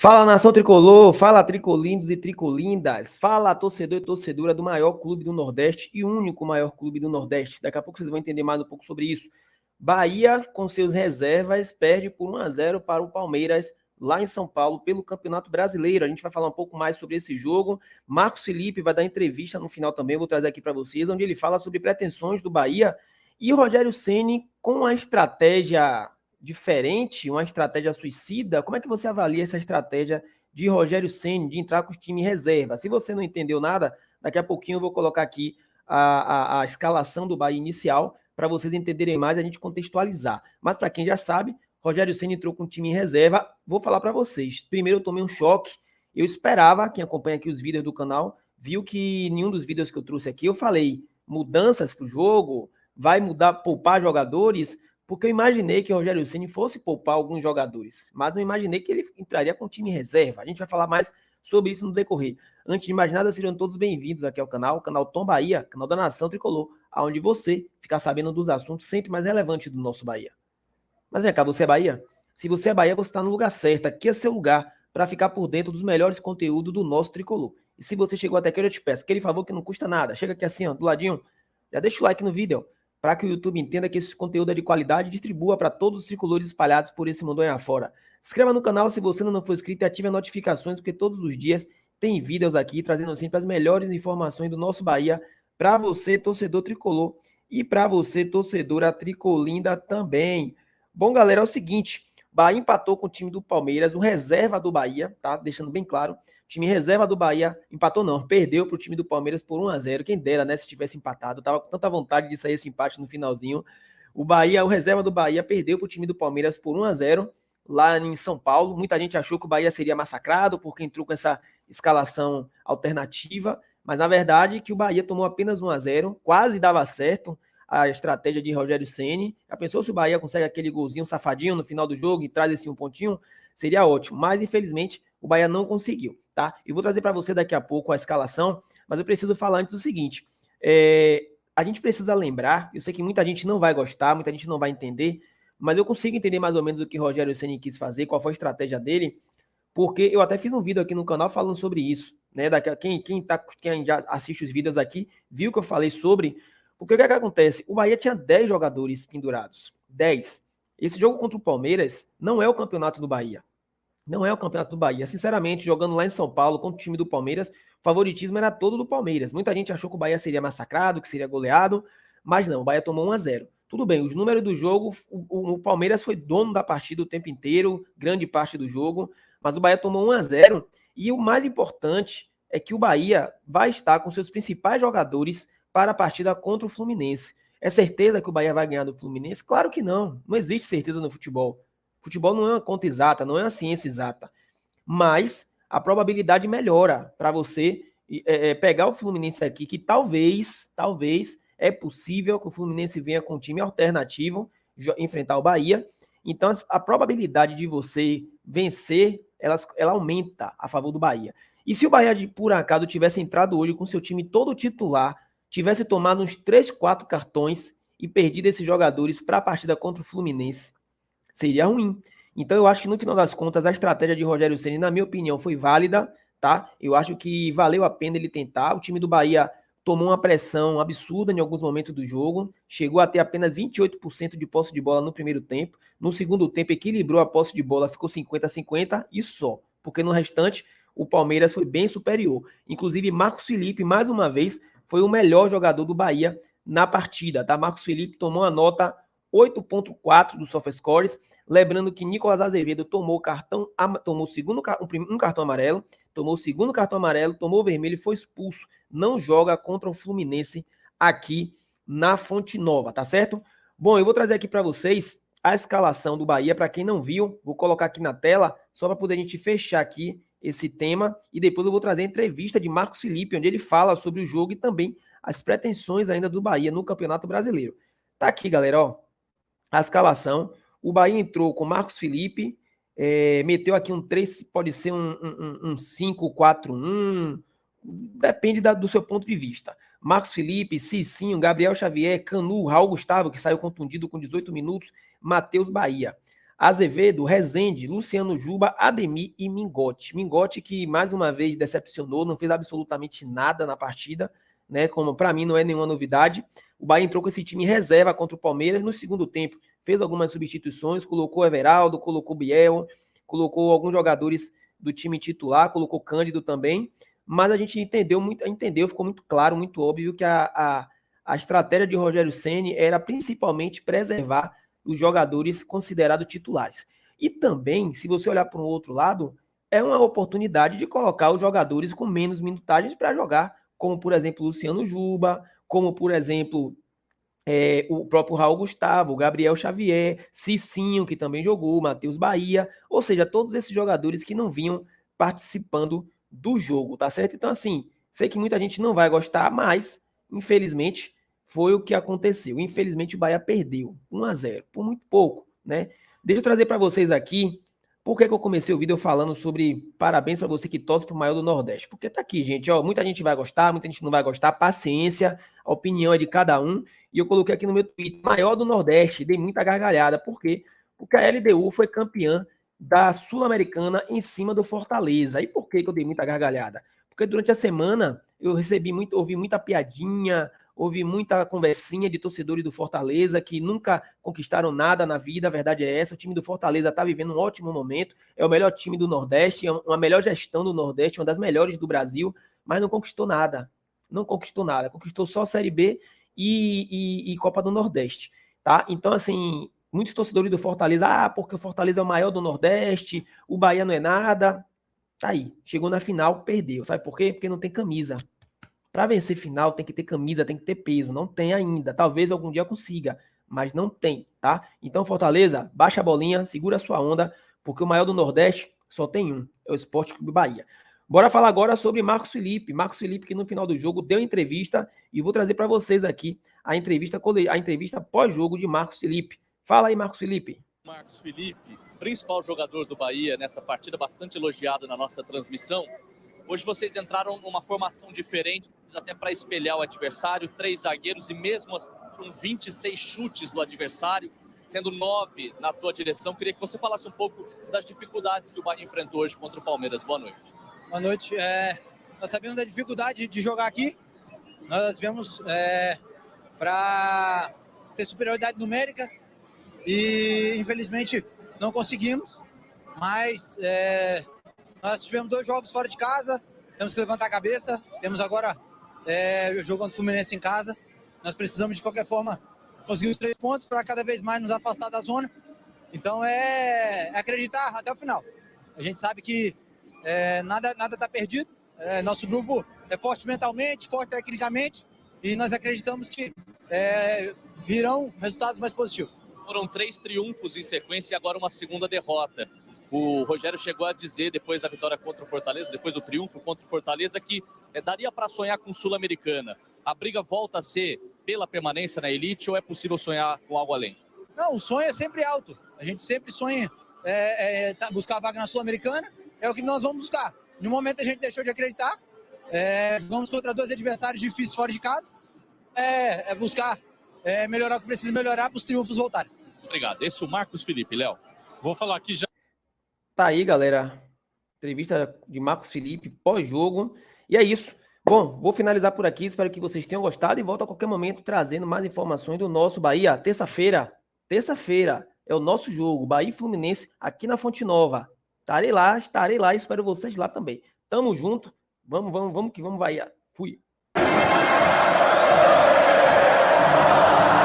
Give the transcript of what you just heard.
Fala, nação tricolor, fala tricolindos e tricolindas, fala torcedor e torcedora do maior clube do Nordeste e único maior clube do Nordeste. Daqui a pouco vocês vão entender mais um pouco sobre isso. Bahia, com seus reservas, perde por 1-0 para o Palmeiras, lá em São Paulo, pelo Campeonato Brasileiro. A gente vai falar um pouco mais sobre esse jogo. Marcos Felipe vai dar entrevista no final também, vou trazer aqui para vocês, onde ele fala sobre pretensões do Bahia e Rogério Ceni com a estratégia diferente, uma estratégia suicida. Como é que você avalia essa estratégia de Rogério Ceni de entrar com o time reserva? Se você não entendeu nada, daqui a pouquinho eu vou colocar aqui a escalação do Bahia inicial para vocês entenderem mais e a gente contextualizar. Mas para quem já sabe, Rogério Ceni entrou com o time em reserva. Vou falar para vocês. Primeiro eu tomei um choque. Eu esperava, quem acompanha aqui os vídeos do canal, viu que nenhum dos vídeos que eu trouxe aqui eu falei mudanças para o jogo, vai mudar, poupar jogadores, porque eu imaginei que o Rogério Ceni fosse poupar alguns jogadores, mas não imaginei que ele entraria com o time reserva. A gente vai falar mais sobre isso no decorrer. Antes de mais nada, sejam todos bem-vindos aqui ao canal Tom Bahia, canal da Nação Tricolor, onde você fica sabendo dos assuntos sempre mais relevantes do nosso Bahia. Mas vem cá, você é Bahia? Se você é Bahia, você está no lugar certo. Aqui é seu lugar para ficar por dentro dos melhores conteúdos do nosso Tricolor. E se você chegou até aqui, eu te peço aquele favor que não custa nada. Chega aqui assim, ó, do ladinho, já deixa o like no vídeo, para que o YouTube entenda que esse conteúdo é de qualidade e distribua para todos os tricolores espalhados por esse mundo aí afora. Se inscreva no canal se você não for inscrito e ative as notificações, porque todos os dias tem vídeos aqui trazendo sempre as melhores informações do nosso Bahia para você, torcedor tricolor, e para você, torcedora tricolinda também. Bom, galera, é o seguinte, Bahia empatou com o time do Palmeiras, o reserva do Bahia, tá? Deixando bem claro, o time reserva do Bahia empatou não, perdeu para o time do Palmeiras por 1-0. Quem dera, né, se tivesse empatado. Tava com tanta vontade de sair esse empate no finalzinho. O Bahia, o reserva do Bahia perdeu para o time do Palmeiras por 1-0 lá em São Paulo. Muita gente achou que o Bahia seria massacrado porque entrou com essa escalação alternativa, mas na verdade que o Bahia tomou apenas 1-0, quase dava certo a estratégia de Rogério Ceni. Já pensou se o Bahia consegue aquele golzinho safadinho no final do jogo e traz esse um pontinho? Seria ótimo, mas infelizmente o Bahia não conseguiu, tá? Eu vou trazer para você daqui a pouco a escalação, mas eu preciso falar antes o seguinte, a gente precisa lembrar, eu sei que muita gente não vai gostar, muita gente não vai entender, mas eu consigo entender mais ou menos o que Rogério Ceni quis fazer, qual foi a estratégia dele, porque eu até fiz um vídeo aqui no canal falando sobre isso, né? Quem já assiste os vídeos aqui viu que eu falei sobre, porque o que é que acontece? O Bahia tinha 10 jogadores pendurados, 10. Esse jogo contra o Palmeiras não é o campeonato do Bahia. Não é o campeonato do Bahia. Sinceramente, jogando lá em São Paulo contra o time do Palmeiras, o favoritismo era todo do Palmeiras. Muita gente achou que o Bahia seria massacrado, que seria goleado, mas não, o Bahia tomou 1-0. Tudo bem, os números do jogo, o Palmeiras foi dono da partida o tempo inteiro, grande parte do jogo, mas o Bahia tomou 1-0 e o mais importante é que o Bahia vai estar com seus principais jogadores para a partida contra o Fluminense. É certeza que o Bahia vai ganhar do Fluminense? Claro que não. Não existe certeza no futebol. Futebol não é uma conta exata, não é uma ciência exata. Mas a probabilidade melhora para você pegar o Fluminense aqui, que talvez é possível que o Fluminense venha com um time alternativo enfrentar o Bahia. Então a probabilidade de você vencer, ela aumenta a favor do Bahia. E se o Bahia, por acaso, tivesse entrado hoje com seu time todo titular, tivesse tomado uns 3, 4 cartões e perdido esses jogadores para a partida contra o Fluminense, seria ruim. Então eu acho que no final das contas a estratégia de Rogério Ceni, na minha opinião, foi válida, tá? Eu acho que valeu a pena ele tentar. O time do Bahia tomou uma pressão absurda em alguns momentos do jogo, chegou a ter apenas 28% de posse de bola no primeiro tempo. No segundo tempo equilibrou a posse de bola, ficou 50-50 e só, porque no restante o Palmeiras foi bem superior. Inclusive Marcos Felipe, mais uma vez, foi o melhor jogador do Bahia na partida, tá? Marcos Felipe tomou a nota 8.4 do SofaScores, lembrando que Nicolas Azevedo tomou um cartão amarelo, tomou o segundo cartão amarelo, tomou o vermelho e foi expulso. Não joga contra o Fluminense aqui na Fonte Nova, tá certo? Bom, eu vou trazer aqui para vocês a escalação do Bahia, para quem não viu, vou colocar aqui na tela, só para poder a gente fechar aqui esse tema, e depois eu vou trazer a entrevista de Marcos Felipe, onde ele fala sobre o jogo e também as pretensões ainda do Bahia no Campeonato Brasileiro. Tá aqui, galera, ó, a escalação. O Bahia entrou com Marcos Felipe, meteu aqui um 3, pode ser um 5-4-1, depende do seu ponto de vista. Marcos Felipe, Cicinho, Gabriel Xavier, Canu, Raul Gustavo, que saiu contundido com 18 minutos, Matheus Bahia. Azevedo, Rezende, Luciano Juba, Ademir e Mingote. Mingote que mais uma vez decepcionou, não fez absolutamente nada na partida, né? Como para mim não é nenhuma novidade. O Bahia entrou com esse time em reserva contra o Palmeiras no segundo tempo, fez algumas substituições, colocou Everaldo, colocou Biel, colocou alguns jogadores do time titular, colocou Cândido também, mas a gente entendeu, ficou muito claro, muito óbvio que a estratégia de Rogério Ceni era principalmente preservar os jogadores considerados titulares. E também, se você olhar para o outro lado, é uma oportunidade de colocar os jogadores com menos minutagens para jogar, como por exemplo Luciano Juba, como por exemplo o próprio Raul Gustavo, Gabriel Xavier, Cicinho, que também jogou, Matheus Bahia, ou seja, todos esses jogadores que não vinham participando do jogo, tá certo? Então, assim, sei que muita gente não vai gostar, mas, infelizmente, foi o que aconteceu. Infelizmente, o Bahia perdeu 1-0, por muito pouco, né? Deixa eu trazer para vocês aqui por que eu comecei o vídeo falando sobre parabéns para você que torce para o maior do Nordeste. Porque tá aqui, gente, ó, muita gente vai gostar, muita gente não vai gostar, paciência, a opinião é de cada um. E eu coloquei aqui no meu tweet, maior do Nordeste, dei muita gargalhada. Por quê? Porque a LDU foi campeã da Sul-Americana em cima do Fortaleza. E por que eu dei muita gargalhada? Porque durante a semana eu ouvi muita piadinha, ouvi muita conversinha de torcedores do Fortaleza que nunca conquistaram nada na vida, a verdade é essa, o time do Fortaleza está vivendo um ótimo momento, é o melhor time do Nordeste, é uma melhor gestão do Nordeste, uma das melhores do Brasil, mas não conquistou nada, conquistou só a Série B e Copa do Nordeste, tá? Então, assim, muitos torcedores do Fortaleza, porque o Fortaleza é o maior do Nordeste, o Bahia não é nada, tá aí, chegou na final, perdeu, sabe por quê? Porque não tem camisa. Para vencer final tem que ter camisa, tem que ter peso. Não tem ainda. Talvez algum dia consiga, mas não tem, tá? Então, Fortaleza, baixa a bolinha, segura a sua onda, porque o maior do Nordeste só tem um, é o Sport Clube Bahia. Bora falar agora sobre Marcos Felipe. Marcos Felipe que no final do jogo deu entrevista e vou trazer para vocês aqui a entrevista pós-jogo de Marcos Felipe. Fala aí, Marcos Felipe. Marcos Felipe, principal jogador do Bahia nessa partida, bastante elogiado na nossa transmissão. Hoje vocês entraram numa formação diferente, até para espelhar o adversário, 3 zagueiros e mesmo com 26 chutes do adversário, sendo 9 na tua direção. Queria que você falasse um pouco das dificuldades que o Bahia enfrentou hoje contra o Palmeiras. Boa noite. Boa noite. Nós sabemos da dificuldade de jogar aqui. Nós viemos para ter superioridade numérica e infelizmente não conseguimos, mas nós tivemos 2 jogos fora de casa, temos que levantar a cabeça, temos agora o jogo contra o Fluminense em casa, nós precisamos de qualquer forma conseguir os 3 pontos para cada vez mais nos afastar da zona, então é acreditar até o final. A gente sabe que nada está perdido, nosso grupo é forte mentalmente, forte tecnicamente e nós acreditamos que virão resultados mais positivos. Foram 3 triunfos em sequência e agora uma segunda derrota. O Rogério chegou a dizer, depois da vitória contra o Fortaleza, depois do triunfo contra o Fortaleza, que daria para sonhar com Sul-Americana. A briga volta a ser pela permanência na elite ou é possível sonhar com algo além? Não, o sonho é sempre alto. A gente sempre sonha buscar a vaga na Sul-Americana, é o que nós vamos buscar. No momento a gente deixou de acreditar, jogamos contra 2 adversários difíceis fora de casa, buscar melhorar o que precisa melhorar para os triunfos voltarem. Obrigado. Esse é o Marcos Felipe, Léo. Vou falar aqui já. Tá aí, galera. Entrevista de Marcos Felipe, pós-jogo. E é isso. Bom, vou finalizar por aqui. Espero que vocês tenham gostado e volto a qualquer momento trazendo mais informações do nosso Bahia. Terça-feira é o nosso jogo, Bahia e Fluminense, aqui na Fonte Nova. Estarei lá e espero vocês lá também. Tamo junto. Vamos que vamos, Bahia. Fui.